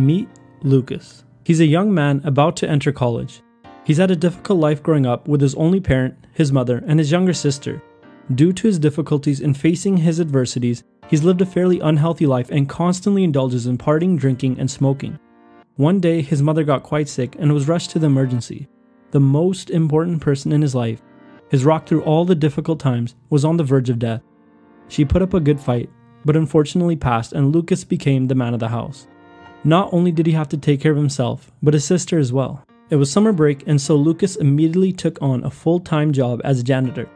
Meet Lucas. He's a young man about to enter college. He's had a difficult life growing up with his only parent, his mother, and his younger sister. Due to his difficulties in facing his adversities, he's lived a fairly unhealthy life and constantly indulges in partying, drinking, and smoking. One day, his mother got quite sick and was rushed to the emergency. The most important person in his life, his rock through all the difficult times, was on the verge of death. She put up a good fight, but unfortunately passed, and Lucas became the man of the house. Not only did he have to take care of himself, but his sister as well. It was summer break, and so Lucas immediately took on a full-time job as a janitor.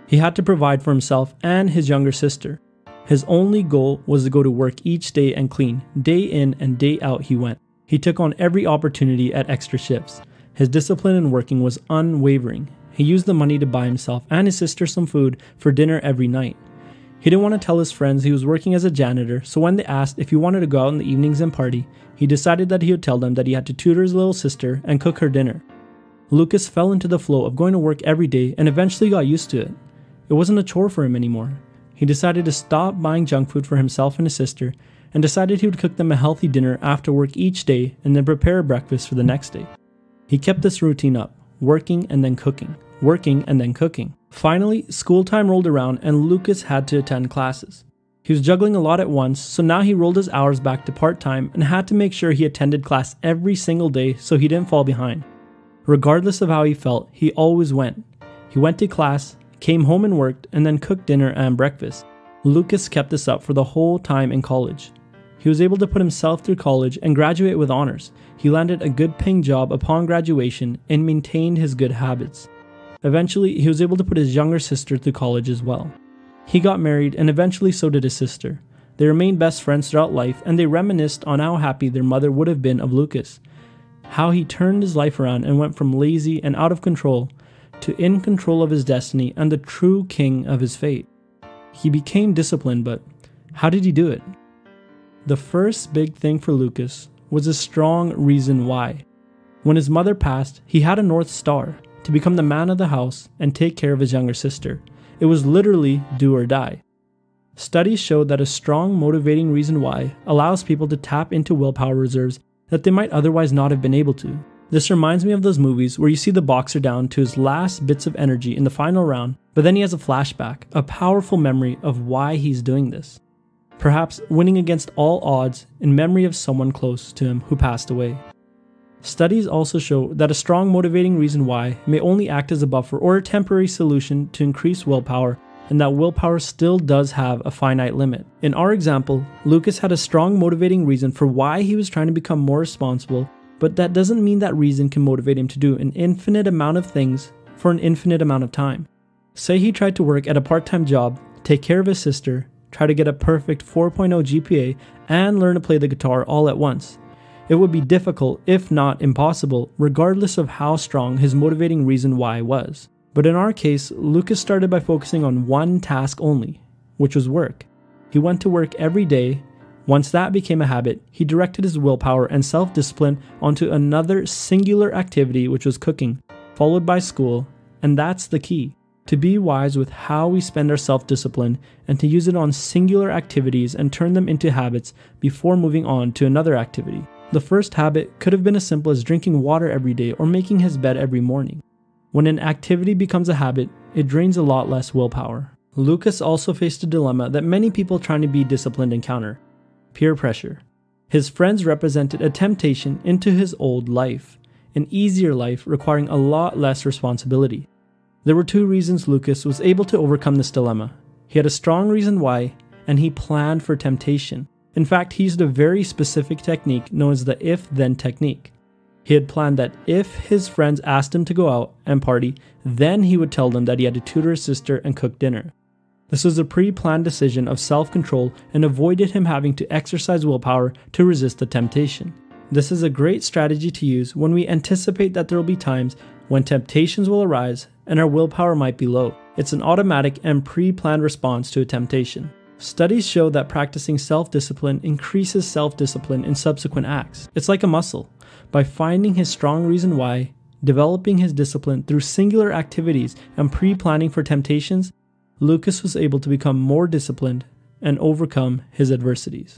He had to provide for himself and his younger sister. His only goal was to go to work each day and clean. Day in and day out he went. He took on every opportunity at extra shifts. His discipline in working was unwavering. He used the money to buy himself and his sister some food for dinner every night. He didn't want to tell his friends he was working as a janitor, so when they asked if he wanted to go out in the evenings and party, he decided that he would tell them that he had to tutor his little sister and cook her dinner. Lucas fell into the flow of going to work every day and eventually got used to it. It wasn't a chore for him anymore. He decided to stop buying junk food for himself and his sister and decided he would cook them a healthy dinner after work each day and then prepare a breakfast for the next day. He kept this routine up, working and then cooking, working and then cooking. Finally, school time rolled around and Lucas had to attend classes. He was juggling a lot at once, so now he rolled his hours back to part-time and had to make sure he attended class every single day so he didn't fall behind. Regardless of how he felt, he always went. He went to class, came home and worked, and then cooked dinner and breakfast. Lucas kept this up for the whole time in college. He was able to put himself through college and graduate with honors. He landed a good paying job upon graduation and maintained his good habits. Eventually, he was able to put his younger sister through college as well. He got married and eventually so did his sister. They remained best friends throughout life and they reminisced on how happy their mother would have been of Lucas. How he turned his life around and went from lazy and out of control to in control of his destiny and the true king of his fate. He became disciplined, but how did he do it? The first big thing for Lucas was a strong reason why. When his mother passed, he had a North Star to become the man of the house and take care of his younger sister. It was literally do or die. Studies showed that a strong motivating reason why allows people to tap into willpower reserves that they might otherwise not have been able to. This reminds me of those movies where you see the boxer down to his last bits of energy in the final round, but then he has a flashback, a powerful memory of why he's doing this. Perhaps winning against all odds in memory of someone close to him who passed away. Studies also show that a strong motivating reason why may only act as a buffer or a temporary solution to increase willpower, and that willpower still does have a finite limit. In our example, Lucas had a strong motivating reason for why he was trying to become more responsible, but that doesn't mean that reason can motivate him to do an infinite amount of things for an infinite amount of time. Say he tried to work at a part-time job, take care of his sister, try to get a perfect 4.0 GPA, and learn to play the guitar all at once. It would be difficult, if not impossible, regardless of how strong his motivating reason why was. But in our case, Lucas started by focusing on one task only, which was work. He went to work every day. Once that became a habit, he directed his willpower and self-discipline onto another singular activity, which was cooking, followed by school, and that's the key. To be wise with how we spend our self-discipline and to use it on singular activities and turn them into habits before moving on to another activity. The first habit could have been as simple as drinking water every day or making his bed every morning. When an activity becomes a habit, it drains a lot less willpower. Lucas also faced a dilemma that many people trying to be disciplined encounter: peer pressure. His friends represented a temptation into his old life, an easier life requiring a lot less responsibility. There were two reasons Lucas was able to overcome this dilemma. He had a strong reason why, and he planned for temptation. In fact, he used a very specific technique known as the if-then technique. He had planned that if his friends asked him to go out and party, then he would tell them that he had to tutor his sister and cook dinner. This was a pre-planned decision of self-control and avoided him having to exercise willpower to resist the temptation. This is a great strategy to use when we anticipate that there will be times when temptations will arise and our willpower might be low. It's an automatic and pre-planned response to a temptation. Studies show that practicing self-discipline increases self-discipline in subsequent acts. It's like a muscle. By finding his strong reason why, developing his discipline through singular activities, and pre-planning for temptations, Lucas was able to become more disciplined and overcome his adversities.